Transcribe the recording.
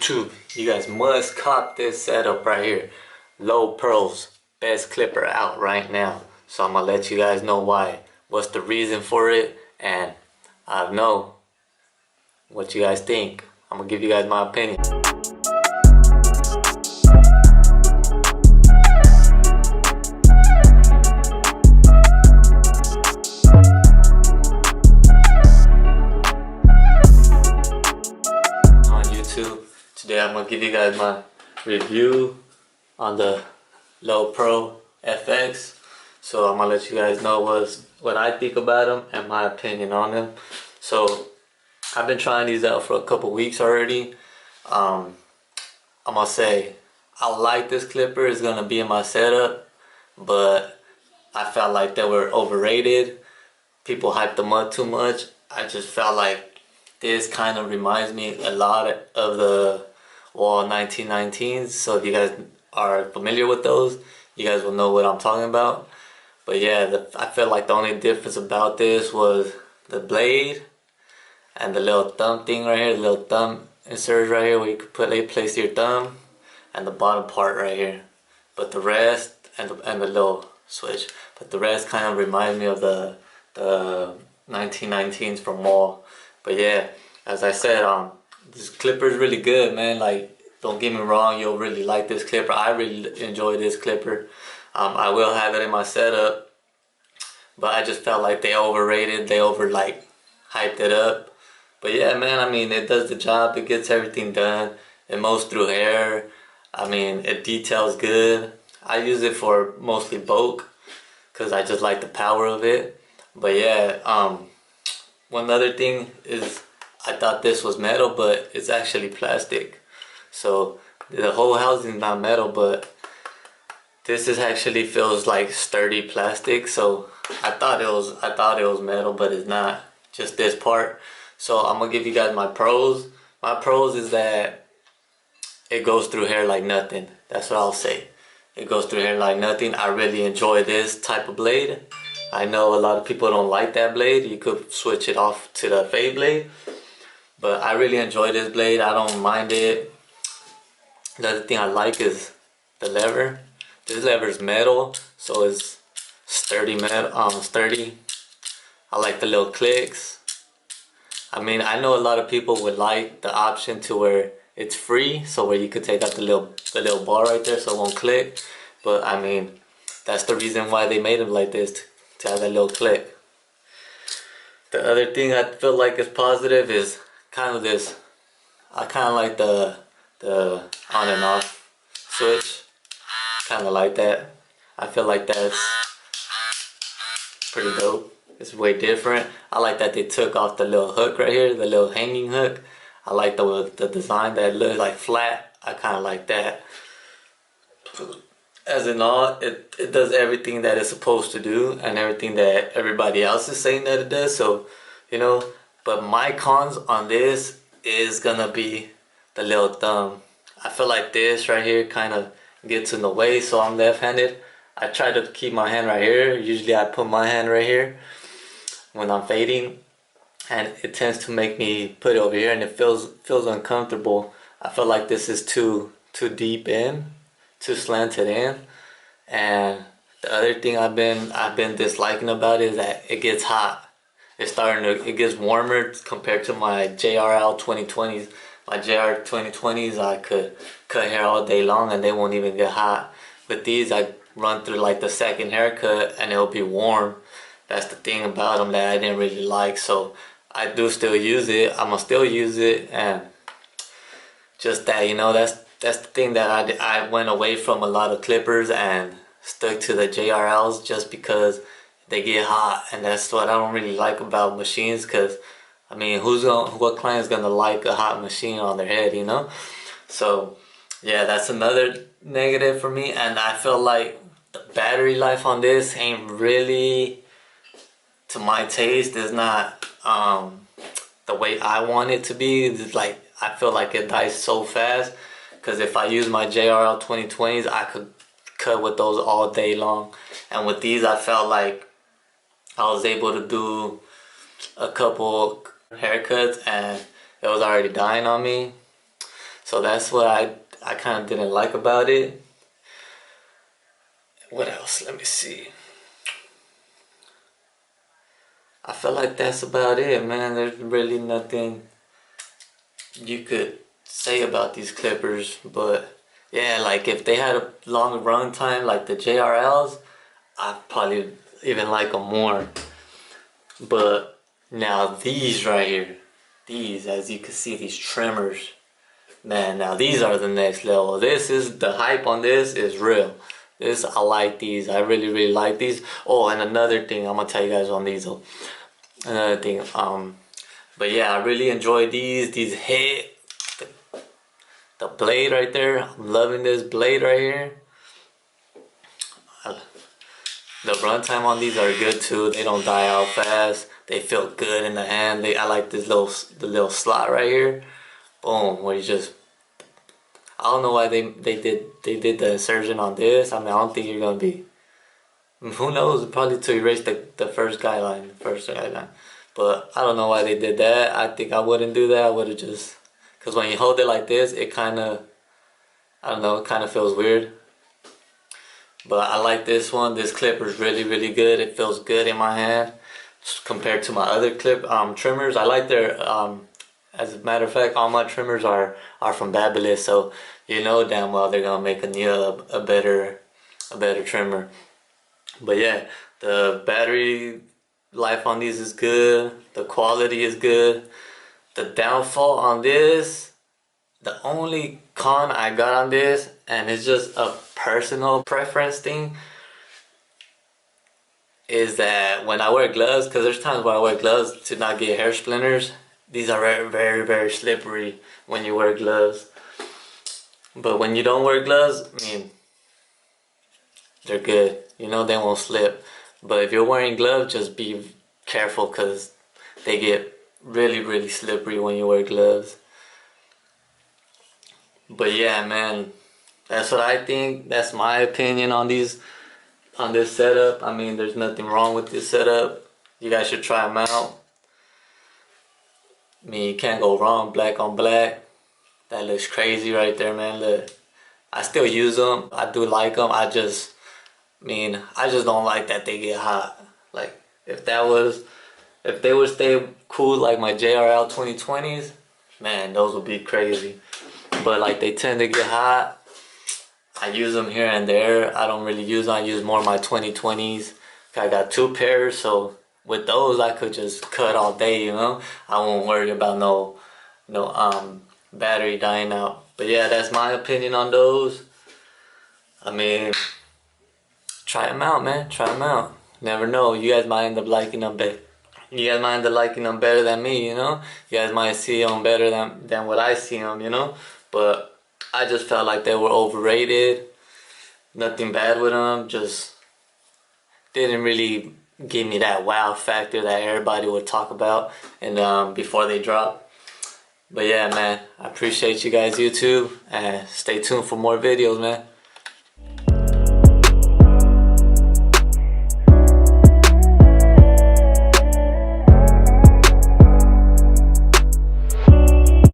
YouTube, you guys must cop this setup right here. LOPRO's best clipper out right now. So I'm gonna let you guys know why, what's the reason for it, and I know what you guys think. I'm gonna give you guys my opinion. Today I'm gonna give you guys my review on the LOPRO FX. So I'm gonna let you guys know what I think about them and my opinion on them. So I've been trying these out for a couple weeks already. I'm gonna say I like this clipper. It's gonna be in my setup, but I felt like they were overrated. People hyped them up too much. I just felt like this kind of reminds me a lot of the 1919s. So if you guys are familiar with those, you guys will know what I'm talking about. But yeah, I feel like the only difference about this was the blade and the little thumb thing right here, the little thumb insert right here where you could place your thumb, and the bottom part right here. But the rest, and the little switch, but the rest kind of reminds me of the 1919s from Mall. But yeah, as I said, this clipper is really good, man. Like, don't get me wrong, you'll really like this clipper. I really enjoy this clipper. I will have it in my setup, but I just felt like they overrated. They hyped it up. But yeah, man, I mean, it does the job. It gets everything done. It mows through hair. I mean, it details good. I use it for mostly bulk because I just like the power of it. But yeah, one other thing is I thought this was metal, but it's actually plastic. So the whole housing is not metal, but this actually feels like sturdy plastic. So I thought it was metal, but it's not, just this part. So I'm gonna give you guys my pros. My pros is that it goes through hair like nothing. That's what I'll say. It goes through hair like nothing. I really enjoy this type of blade. I know a lot of people don't like that blade. You could switch it off to the fade blade, but I really enjoy this blade. I don't mind it. The other thing I like is the lever. This lever is metal, so it's sturdy metal. Sturdy. I like the little clicks. I mean, I know a lot of people would like the option to where it's free, so where you could take out the little bar right there so it won't click. But I mean, that's the reason why they made them like this, to have that little click. The other thing I feel like is positive is kind of this. I kind of like the on and off switch. Kind of like that. I feel like that's pretty dope. It's way different. I like that they took off the little hook right here, the little hanging hook. I like the design that looks like flat. I kind of like that. As in all, it does everything that it's supposed to do and everything that everybody else is saying that it does. So, you know, but my cons on this is gonna be the little thumb. I feel like this right here kind of gets in the way, so I'm left-handed. I try to keep my hand right here. Usually I put my hand right here when I'm fading, and it tends to make me put it over here, and it feels uncomfortable. I feel like this is too deep in, too slanted in. And the other thing I've been disliking about it is that it gets hot. It gets warmer compared to my JRL 2020s. My JR 2020s, I could cut hair all day long and they won't even get hot. With these, I run through like the second haircut and it'll be warm. That's the thing about them that I didn't really like. So I do still use it. I'm gonna still use it, and just that, you know, that's the thing that I went away from a lot of clippers and stuck to the JRLs just because they get hot, and that's what I don't really like about machines. Cause I mean, what client's gonna like a hot machine on their head, you know? So yeah, that's another negative for me. And I feel like the battery life on this ain't really to my taste. Is not the way I want it to be. It's like, I feel like it dies so fast. Because if I use my JRL 2020s, I could cut with those all day long. And with these, I felt like I was able to do a couple haircuts and it was already dying on me. So that's what I kind of didn't like about it. What else? Let me see. I feel like that's about it, man. There's really nothing you could say about these clippers, but yeah, like if they had a longer run time like the JRLs, I'd probably even like them more. But now these right here, these, as you can see, these trimmers, man, now these are the next level. This is, the hype on this is real. This, I like these. I really like these. Oh, and another thing I'm gonna tell you guys on these though. Another thing, but yeah, I really enjoy these. These hit the blade right there. I'm loving this blade right here. The runtime on these are good too. They don't die out fast. They feel good in the hand. I like this the little slot right here. Boom, where you just, I don't know why they did the insertion on this. I mean, I don't think you're gonna be, who knows, probably to erase the first guideline, but I don't know why they did that. I think I wouldn't do that. I would have just, because when you hold it like this, it kind of, I don't know, it kind of feels weird. But I like this one. This clipper is really good. It feels good in my hand compared to my other trimmers. I like their, as a matter of fact, all my trimmers are from Babyliss, so you know damn well they're gonna make a better trimmer. But yeah, the battery life on these is good. The quality is good. The downfall on this, the only con I got on this, and it's just a personal preference thing, is that when I wear gloves, because there's times where I wear gloves to not get hair splinters. These are very slippery when you wear gloves. But when you don't wear gloves, I mean, they're good. You know, they won't slip. But if you're wearing gloves, just be careful, because they get really slippery when you wear gloves. But yeah, man, that's what I think. That's my opinion on this setup. I mean, there's nothing wrong with this setup. You guys should try them out. I mean, you can't go wrong. Black on black. That looks crazy right there, man. Look, I still use them. I do like them. I just don't like that they get hot. Like, if they would stay cool like my JRL 2020s, man, those would be crazy. But like, they tend to get hot. I use them here and there. I don't really use them. I use more my 2020s. I got 2 pairs, so with those I could just cut all day, you know. I won't worry about no battery dying out. But yeah, that's my opinion on those. I mean, try them out, man. Try them out. Never know. You guys might end up liking them better. You guys might end up liking them better than me, you know. You guys might see them better than what I see them, you know. But I just felt like they were overrated. Nothing bad with them. Just didn't really give me that wow factor that everybody would talk about and before they drop. But yeah, man, I appreciate you guys, YouTube, and stay tuned for more videos, man.